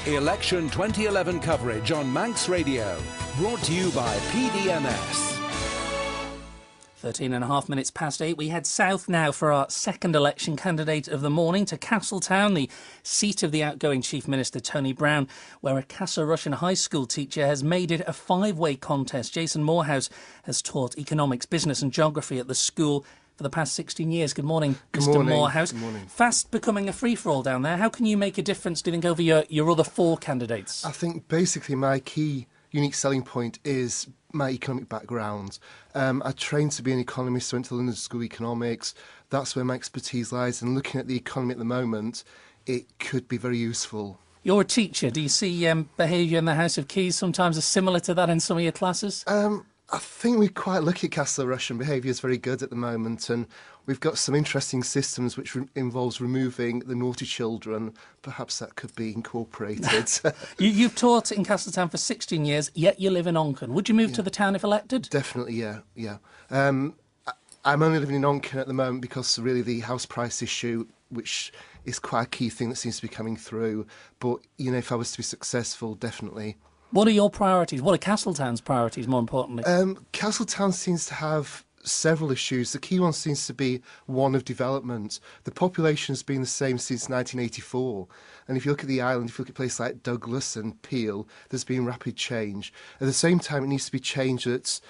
Election 2011 coverage on Manx Radio. Brought to you by PDMS. 13.5 minutes past 8. We head south now for our second election candidate of the morning to Castletown, the seat of the outgoing Chief Minister Tony Brown, where a Castletown high school teacher has made it a five-way contest. Jason Moorhouse has taught economics, business and geography at the school for the past 16 years. Good morning, Mr. Moorhouse. Good morning. Fast becoming a free-for-all down there. How can you make a difference, do you think, over your other four candidates? I think basically my key unique selling point is my economic background. I trained to be an economist, went to London School of Economics. That's where my expertise lies. And looking at the economy at the moment, it could be very useful. You're a teacher. Do you see behaviour in the House of Keys sometimes as similar to that in some of your classes? I think we're quite lucky. Castletown behaviour is very good at the moment, and we've got some interesting systems which involves removing the naughty children. Perhaps that could be incorporated. You've taught in Castletown for 16 years, yet you live in Onchan. Would you move to the town if elected? Definitely, yeah. I'm only living in Onchan at the moment because really the house price issue, which is quite a key thing that seems to be coming through. But, you know, if I was to be successful, definitely. What are your priorities? What are Castletown's priorities, more importantly? Castletown seems to have several issues. The key one seems to be one of development. The population has been the same since 1984. And if you look at the island, if you look at places like Douglas and Peel, there's been rapid change. At the same time, it needs to be change that's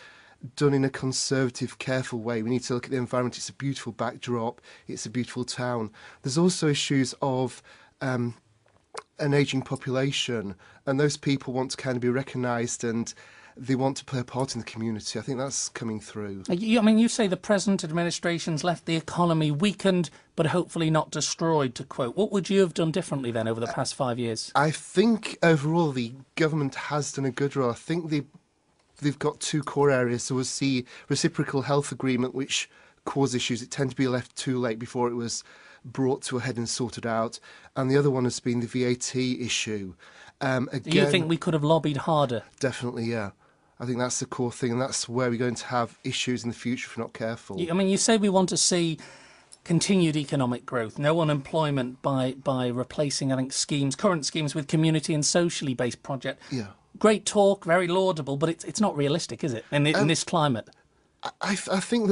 done in a conservative, careful way. We need to look at the environment. It's a beautiful backdrop. It's a beautiful town. There's also issues of an ageing population, and those people want to kind of be recognised and they want to play a part in the community. I think that's coming through. You say the present administration's left the economy weakened, but hopefully not destroyed, to quote. What would you have done differently then over the past 5 years? I think overall the government has done a good role. I think they've got two core areas. There was the reciprocal health agreement, which caused issues. It tended to be left too late before it was brought to a head and sorted out. And the other one has been the VAT issue. Again, do you think we could have lobbied harder? Definitely, yeah. I think that's the core thing, and that's where we're going to have issues in the future if we're not careful. You say we want to see continued economic growth, no unemployment by replacing, I think, current schemes with community and socially based projects. Yeah. Great talk, very laudable, but it's not realistic, is it, in this climate? I think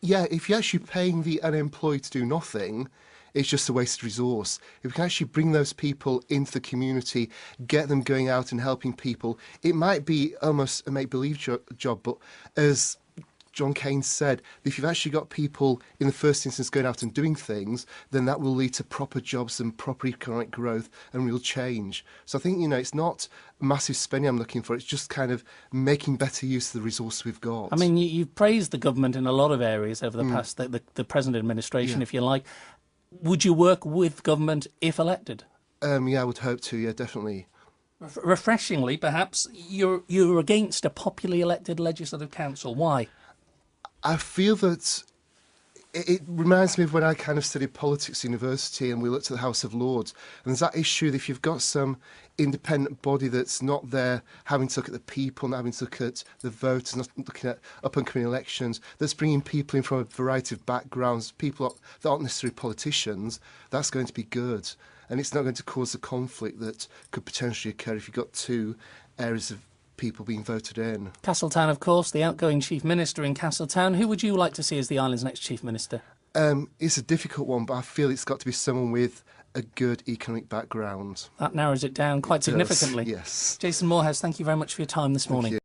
if you're actually paying the unemployed to do nothing, it's just a wasted resource. If we can actually bring those people into the community, get them going out and helping people, it might be almost a make-believe job, but as John Keynes said, if you've actually got people in the first instance going out and doing things, then that will lead to proper jobs and proper economic growth and real change. So I think, it's not massive spending I'm looking for, it's just kind of making better use of the resources we've got. You've praised the government in a lot of areas over the past, the present administration, if you like. Would you work with government if elected? I would hope to, yeah, definitely. Refreshingly, perhaps, you're against a popularly elected legislative council. Why? I feel that it reminds me of when I kind of studied politics at university and we looked at the House of Lords. And there's that issue that if you've got some independent body that's not there having to look at the people, not having to look at the voters, not looking at up-and-coming elections, that's bringing people in from a variety of backgrounds, people that aren't necessarily politicians, that's going to be good. And it's not going to cause the conflict that could potentially occur if you've got two areas of people being voted in. Castletown, of course, the outgoing Chief Minister in Castletown. Who would you like to see as the island's next Chief Minister? It's a difficult one, but I feel it's got to be someone with a good economic background. That narrows it down quite significantly. Yes. Jason Moorhouse, thank you very much for your time this morning. Thank you.